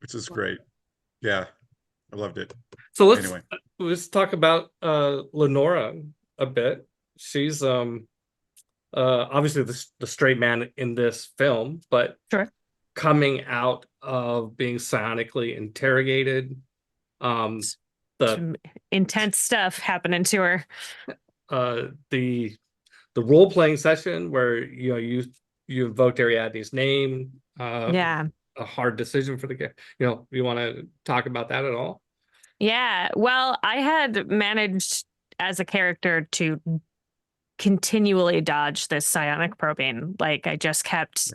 which is great. Yeah, I loved it. So Anyway. let's talk about Lenora a bit. She's obviously the straight man in this film, but Sure. coming out of being psionically interrogated. The Some intense stuff happening to her. the role-playing session where you invoked Ariadne's name, Yeah. a hard decision for the game. You want to talk about that at all? Yeah. Well, I had managed as a character to continually dodge this psionic probing. Like I just kept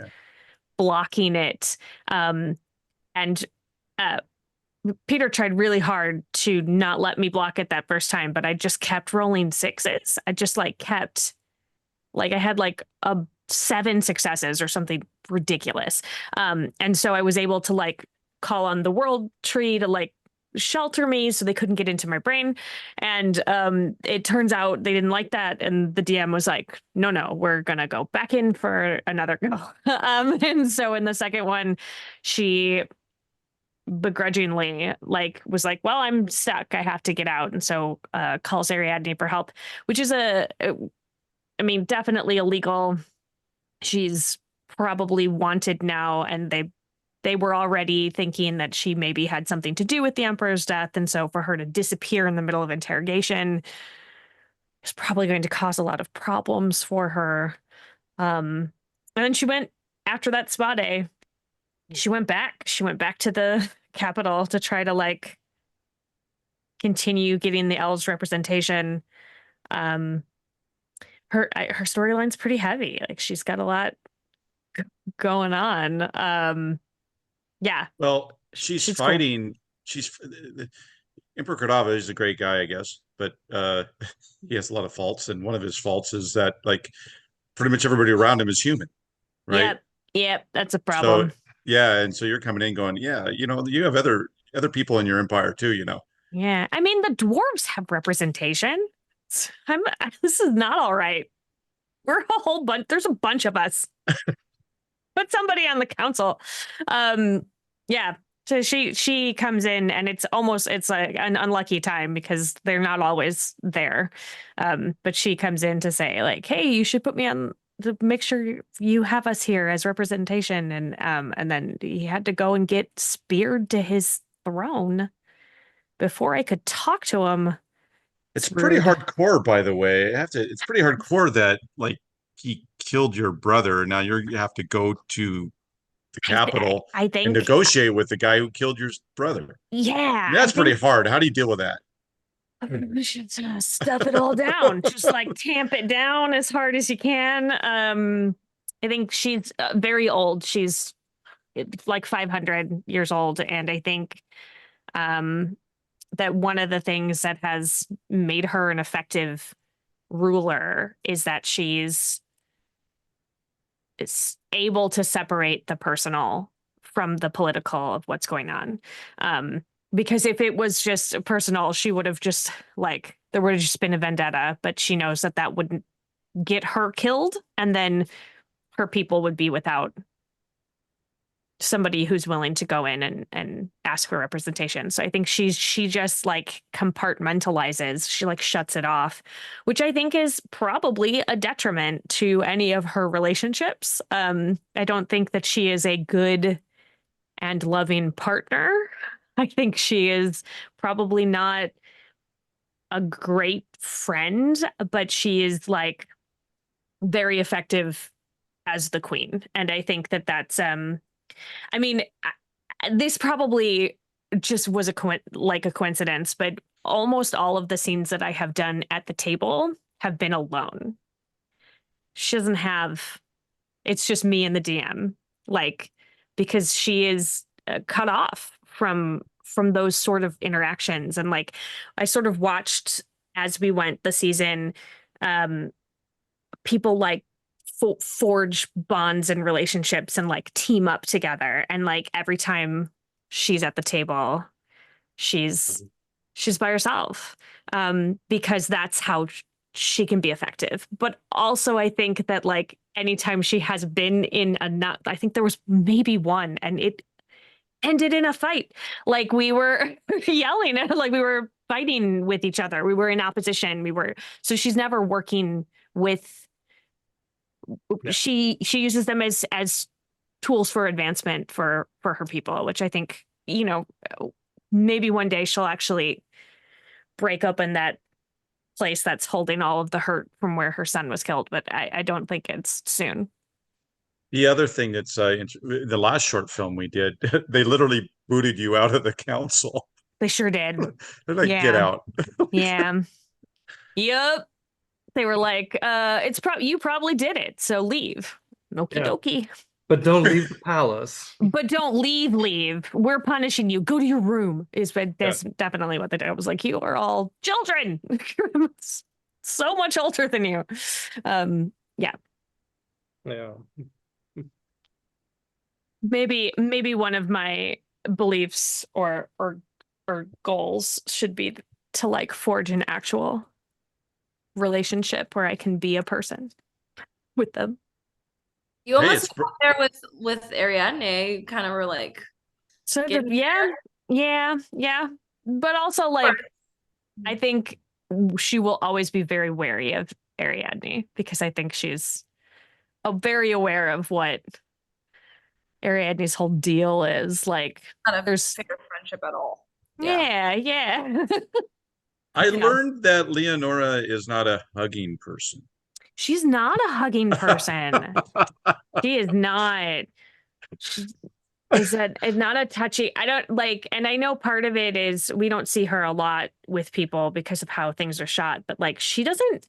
blocking it. And Peter tried really hard to not let me block it that first time, but I just kept rolling sixes. I just kept I had a 7 successes or something ridiculous. And so I was able to call on the world tree to shelter me so they couldn't get into my brain. And it turns out they didn't like that. And the DM was like, no, we're going to go back in for another go. And so in the second one, she begrudgingly was like, well, I'm stuck, I have to get out. And so calls Ariadne for help, which is definitely illegal. She's probably wanted now, and they were already thinking that she maybe had something to do with the Emperor's death. And so for her to disappear in the middle of interrogation is probably going to cause a lot of problems for her. And then she went, after that spa day, she went back to the capital to try to continue getting the elves representation. Her storyline's pretty heavy. She's got a lot going on. Yeah. Well, she's fighting. Cool. She's Emperor Cordova is a great guy, I guess, but he has a lot of faults, and one of his faults is that pretty much everybody around him is human, right? Yep, that's a problem. So yeah, and so you're coming in going, yeah, you have other people in your empire too, Yeah, the dwarves have representation. This is not all right. We're a whole bunch. There's a bunch of us. Put somebody on the council. Yeah. So she comes in, and it's an unlucky time because they're not always there. But she comes in to say hey, you should put me on to make sure you have us here as representation. And then he had to go and get speared to his throne before I could talk to him. It's pretty hardcore, by the way. It's pretty hardcore that he killed your brother. Now you have to go to the capital I think, and negotiate with the guy who killed your brother. Yeah. That's pretty hard. How do you deal with that? We should stuff it all down. Just tamp it down as hard as you can. I think she's very old. She's 500 years old. And I think that one of the things that has made her an effective ruler is that she's able to separate the personal from the political of what's going on. Because if it was just personal, she would have just there would have just been a vendetta, but she knows that wouldn't get her killed, and then her people would be without somebody who's willing to go in and ask for representation. So I think she just compartmentalizes, she shuts it off, which I think is probably a detriment to any of her relationships. I don't think that she is a good and loving partner. I think she is probably not a great friend, but she is very effective as the queen. And I think that's this probably just was a coincidence, but almost all of the scenes that I have done at the table have been alone. She doesn't have, it's just me and the DM, because she is cut off from those sort of interactions. And I sort of watched as we went the season, people forge bonds and relationships and team up together. And every time she's at the table, she's by herself, because that's how she can be effective. But also I think that anytime she has been in I think there was maybe one, and it ended in a fight. We were yelling, we were fighting with each other. We were in opposition. So she's never working with, she uses them as tools for advancement for her people, which I think, you know, maybe one day she'll actually break open that place that's holding all of the hurt from where her son was killed, but I don't think it's soon. The other thing that's the last short film we did, they literally booted you out of the council. They sure did. They're like, get Yeah. out. Yeah. Yep. They were like, it's you probably did it, so leave. Okie dokie. But don't leave the palace. But don't leave. We're punishing you. Go to your room. That's definitely what they did. I was like, you are all children. So much older than you. Yeah. Yeah. Maybe one of my beliefs or goals should be to like forge an actual relationship where I can be a person with them. You almost got there with Ariadne. Kind of were like, sort of, yeah. But also, like, I think she will always be very wary of Ariadne because I think she's very aware of what Ariadne's whole deal is. Like, not a fair friendship at all. Yeah. I learned that Leonora is not a hugging person. She's not a hugging person. She is not. Is not a touchy? I don't like, and I know part of it is we don't see her a lot with people because of how things are shot, but like she doesn't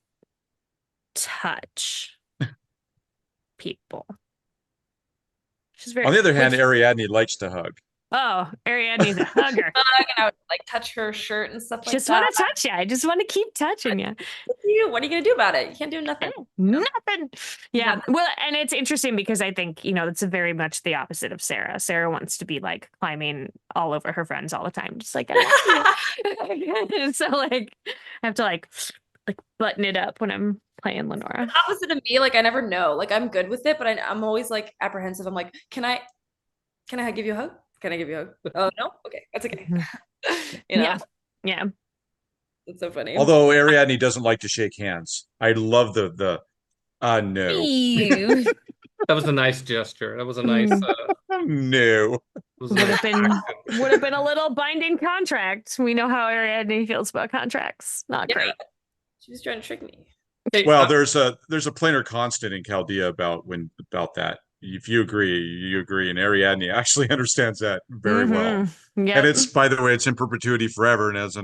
touch people. She's very. On the other hand, Ariadne likes to hug. Oh, Ariadne's a hugger. And I would like touch her shirt and stuff like that. Just want to touch you. I just want to keep touching you. What are you gonna do about it? You can't do nothing. Nothing. Yeah. Well, and it's interesting because I think, you know, it's very much the opposite of Sarah. Sarah wants to be like climbing all over her friends all the time, just like I love you. So like I have to like button it up when I'm playing Lenora. The opposite of me, like I never know. Like I'm good with it, but I'm always like apprehensive. I'm like, can I give you a hug? Can I give you a hug? Oh no? Okay, that's okay. You know? Yeah. It's so funny. Although Ariadne doesn't like to shake hands. I love the no. That was a nice gesture. That was a nice no. Would have been a little binding contract. We know how Ariadne feels about contracts. Not great. She was trying to trick me. Well, there's a planar constant in Chaldea about that. If you agree, and Ariadne actually understands that very well. Yep. And it's, by the way, it's in perpetuity forever, and as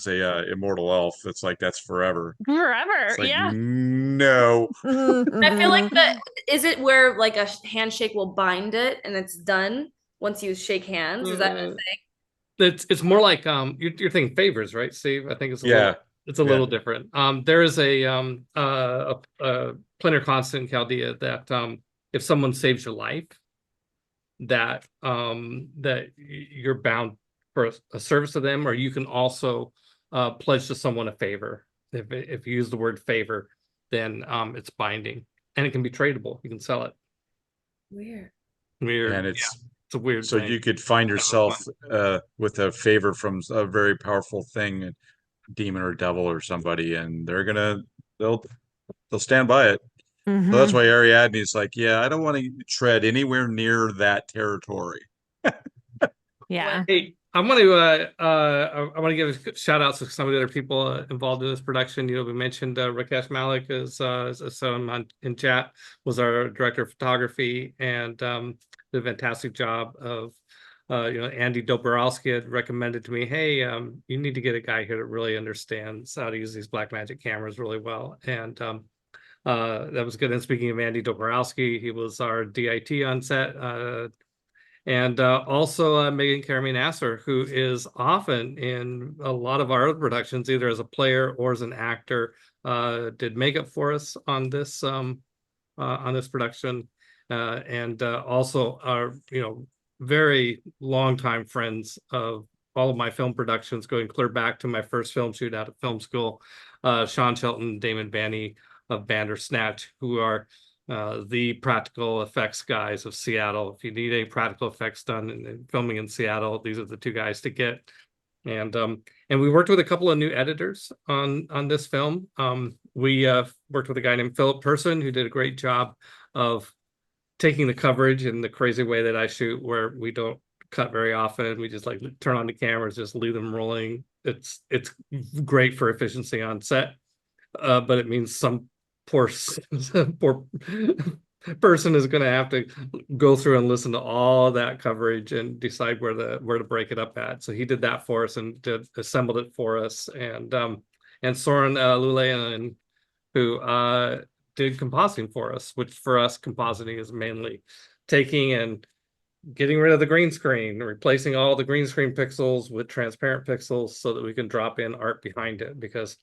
a immortal elf, it's like that's forever. Forever, like, yeah. No. I feel like is it where like a handshake will bind it and it's done once you shake hands? Is that a thing? It's more like you're thinking favors, right, Steve? I think it's a little different. There is a planar constant in Chaldea that if someone saves your life, that you're bound for a service to them, or you can also pledge to someone a favor. If you use the word favor, then it's binding, and it can be tradable. You can sell it. Weird. And it's a weird so thing. You could find yourself with a favor from a very powerful thing, a demon or devil or somebody, and they'll stand by it. So that's why Ariadne's like, yeah, I don't want to tread anywhere near that territory. Yeah. Hey, I want to give a shout out to some of the other people involved in this production. You know, we mentioned Rakesh Malik in chat was our director of photography, and did a fantastic job of Andy Dobrowski had recommended to me, hey, you need to get a guy here that really understands how to use these black magic cameras really well, and that was good. And speaking of Andy Dobrowski, he was our DIT on set. And also Megan Karami-Nasser, who is often in a lot of our other productions, either as a player or as an actor, did makeup for us on this production, and also are very longtime friends of all of my film productions, going clear back to my first film shoot out of film school. Sean Shelton, Damon Banny of Bandersnatch, who are the practical effects guys of Seattle. If you need any practical effects done in filming in Seattle, these are the two guys to get. And we worked with a couple of new editors on this film. We worked with a guy named Philip Person, who did a great job of taking the coverage in the crazy way that I shoot, where we don't cut very often. We just like turn on the cameras, just leave them rolling. It's great for efficiency on set, but it means some poor poor person is going to have to go through and listen to all that coverage and decide where to break it up at. So he did that for us and assembled it for us. And Soren Lule, who did compositing for us, which for us compositing is mainly taking and getting rid of the green screen, replacing all the green screen pixels with transparent pixels so that we can drop in art behind it. Because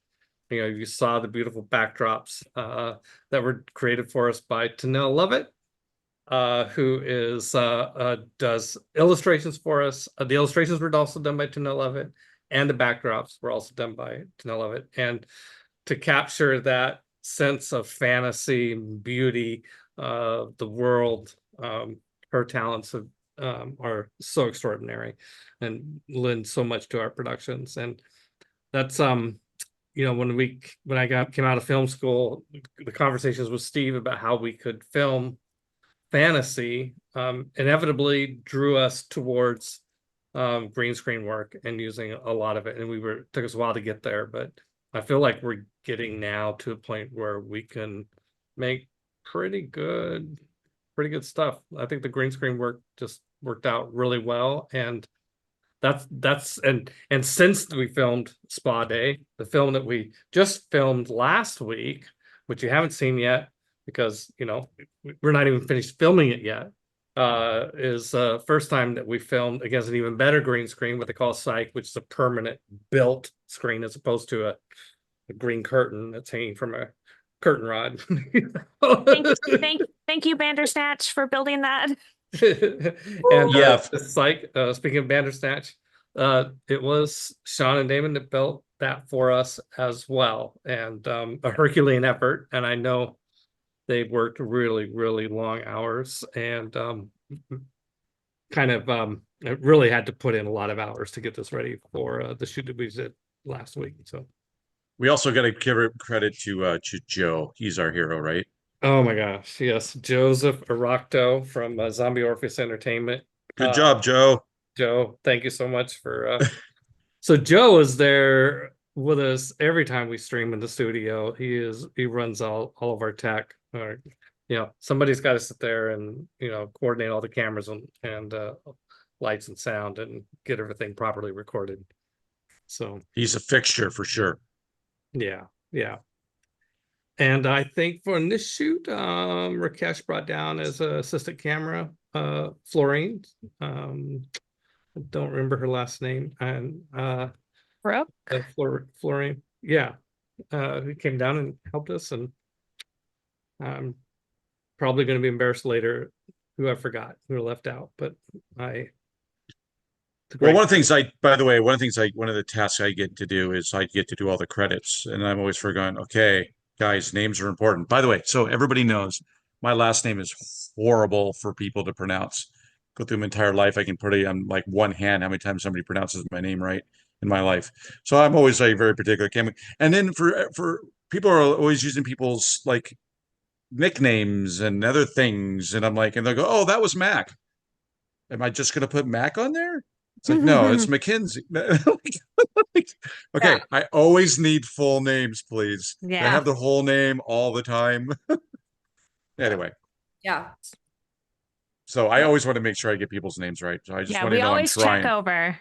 you saw the beautiful backdrops that were created for us by Tanel Lovett, who does illustrations for us. The illustrations were also done by Tanel Lovett, and the backdrops were also done by Tanel Lovett. And to capture that sense of fantasy and beauty of the world, her talents are so extraordinary and lend so much to our productions. And that's when I came out of film school, the conversations with Steve about how we could film fantasy inevitably drew us towards green screen work and using a lot of it. And took us a while to get there, but I feel like we're getting now to a point where we can make pretty good stuff. I think the green screen work just worked out really well. And and since we filmed Spa Day, the film that we just filmed last week, which you haven't seen yet because we're not even finished filming it yet, is first time that we filmed against an even better green screen, what they call Psych, which is a permanent built screen as opposed to a green curtain that's hanging from a curtain rod. Thank you, Bandersnatch, for building that. And Yeah. Psych, speaking of Bandersnatch, it was Sean and Damon that built that for us as well, and a Herculean effort. And I know they worked really, really long hours, and really had to put in a lot of hours to get this ready for the shoot that we did last week. So We also got to give credit to Joe. He's our hero, right? oh my gosh, yes, Joseph Arocto from Zombie Orpheus Entertainment. Good job, Joe. Joe, thank you so much for so Joe is there with us every time we stream in the studio. He runs all of our tech. Somebody's got to sit there and coordinate all the cameras and lights and sound and get everything properly recorded. So he's a fixture for sure. Yeah. And I think for this shoot, Rakesh brought down as an assistant camera Florine. I don't remember her last name. And Brooke? Florine. Yeah. Who came down and helped us. And I'm probably going to be embarrassed later who I forgot, who I left out. But one of the tasks I get to do is I get to do all the credits, and I'm always forgotten. Okay, guys, names are important. By the way, so everybody knows my last name is horrible for people to pronounce. Go through my entire life, I can put it on like one hand how many times somebody pronounces my name right in my life. So I'm always like very particular. And then for people are always using people's like nicknames and other things, and I'm like, and they'll go, "Oh, that was Mac." Am I just gonna put Mac on there? It's like, no, it's Mackenzie. Okay, Yeah. I always need full names, please. Yeah. I have the whole name all the time. Anyway, Yeah. so I always want to make sure I get people's names right. So I just want to we know I'm always trying. check over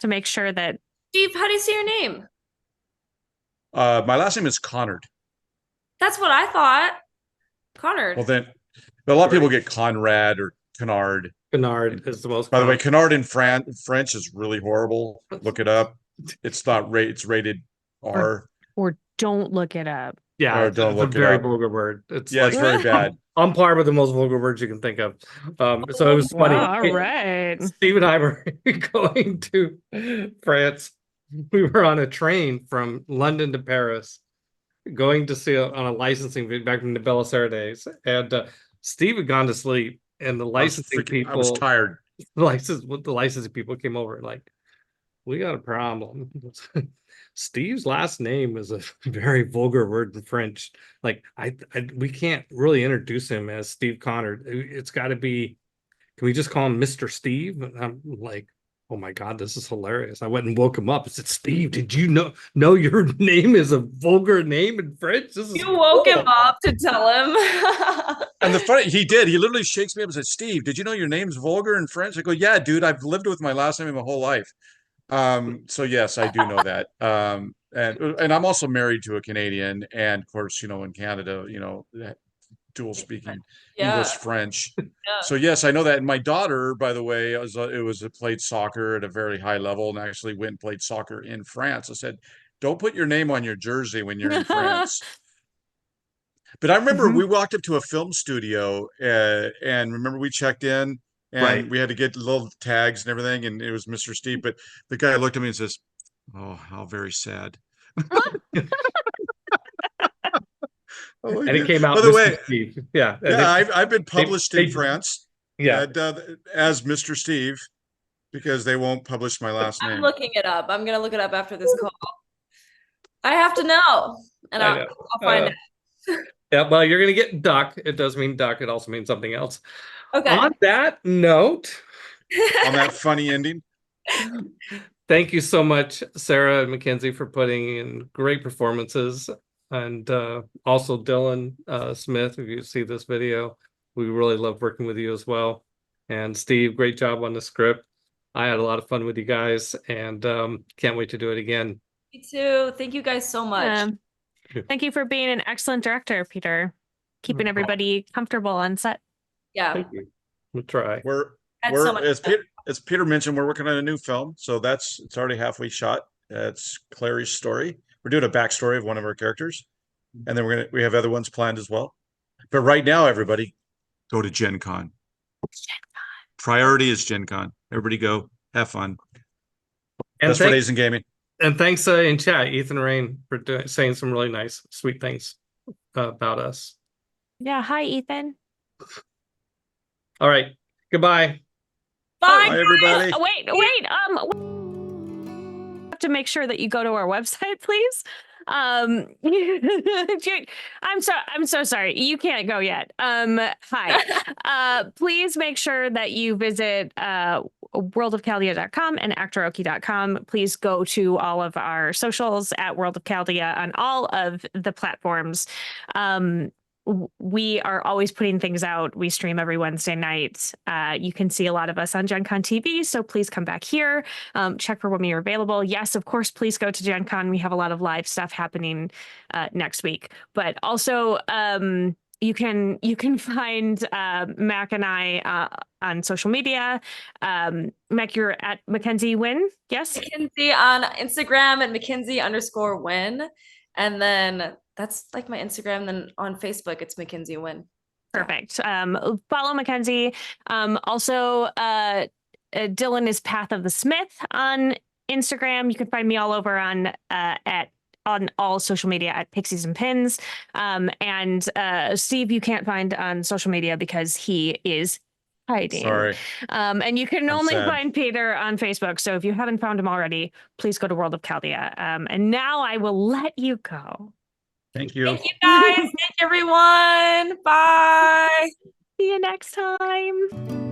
to make sure that. Steve, how do you say your name? My last name is Connard. That's what I thought. Connard. Well, then a lot of people get Conrad or Canard. Canard is the most. By the way, Canard in French is really horrible. Look it up. It's not it's rated R. Or don't look it up. Yeah, Or it's don't look a it very up. vulgar word. It's Yeah, it's very bad. on par with the most vulgar words you can think of. So it was funny. Wow, all right. Steve and I were going to France. We were on a train from London to Paris, going to see on a licensing back from the Bellissere days, and Steve had gone to sleep, and the licensing people. I was tired. The licensing people came over and like, we got a problem. Steve's last name is a very vulgar word in French. Like we can't really introduce him as Steve Connor. It's got to be. Can we just call him Mr. Steve? And I'm like, oh my God, this is hilarious. I went and woke him up. I said, Steve, did you know your name is a vulgar name in French? This is You woke him cool. up to tell him. And the funny, he did. He literally shakes me up and says, "Steve, did you know your name's vulgar in French?" I go, "Yeah, dude. I've lived with my last name my whole life." So yes, I do know that. And I'm also married to a Canadian, and of course, in Canada, dual speaking Yeah. English, French. Yeah. So yes, I know that. And my daughter, by the way, played soccer at a very high level, and actually went and played soccer in France. I said, "Don't put your name on your jersey when you're in France." But I remember we walked up to a film studio, and remember we checked in, Right. and we had to get little tags and everything, and it was Mr. Steve. But the guy looked at me and says, "Oh, how very sad." Oh, And it came out by the Mr. way, Steve. Yeah. And yeah, I've been published in they- France, yeah. as Mr. Steve, because they won't publish my last I'm name. looking it up. I'm gonna look it up after this call. I have to know, and I know. I'll find it. Yeah, well, you're gonna get duck. It does mean duck. It also means something else. Okay. On that note, On that funny ending. thank you so much, Sarah and Mackenzie, for putting in great performances. And also Dylan Smith, if you see this video, we really love working with you as well. And Steve, great job on the script. I had a lot of fun with you guys, and can't wait to do it again. Me too. Thank you guys so much. Thank you for being an excellent director, Peter. Keeping everybody comfortable on set. Yeah. Thank you. We'll try. Had so much As Peter mentioned, we're working on a new film, so it's already halfway shot. It's Clary's story. We're doing a backstory of one of our characters, and then we have other ones planned as well. But right now, everybody, go to Gen Con. Priority is Gen Con. Everybody go, have fun. And Best for days in gaming. And thanks in chat, Ethan Rain, for saying some really nice, sweet things about us. Yeah. Hi, Ethan. All right. Goodbye. Bye. Bye, everybody. Wait. Have to make sure that you go to our website, please. I'm so sorry. You can't go yet. Hi. Please make sure that you visit worldofchaldia.com and actoroke.com. Please go to all of our socials at World of Chaldea on all of the platforms. We are always putting things out. We stream every Wednesday night. You can see a lot of us on Gen Con TV, so please come back here. Check for when we are available. Yes, of course, please go to Gen Con. We have a lot of live stuff happening next week. But also, you can find Mac and I on social media. Mac, you're at Mackenzie Wynn, yes? Mackenzie on Instagram at Mackenzie_Wynn. And then that's like my Instagram. Then on Facebook, it's Mackenzie Wynn. Perfect. Follow Mackenzie. Also, Dylan is Path of the Smith on Instagram. You can find me all over on all social media at Pixies and Pins. And Steve, you can't find on social media because he is hiding. Sorry. And you can only sad. find Peter on Facebook. So if you haven't found him already, please go to World of Chaldea. And now I will let you go. Thank you. Thank you guys. Thank everyone. Bye. See you next time.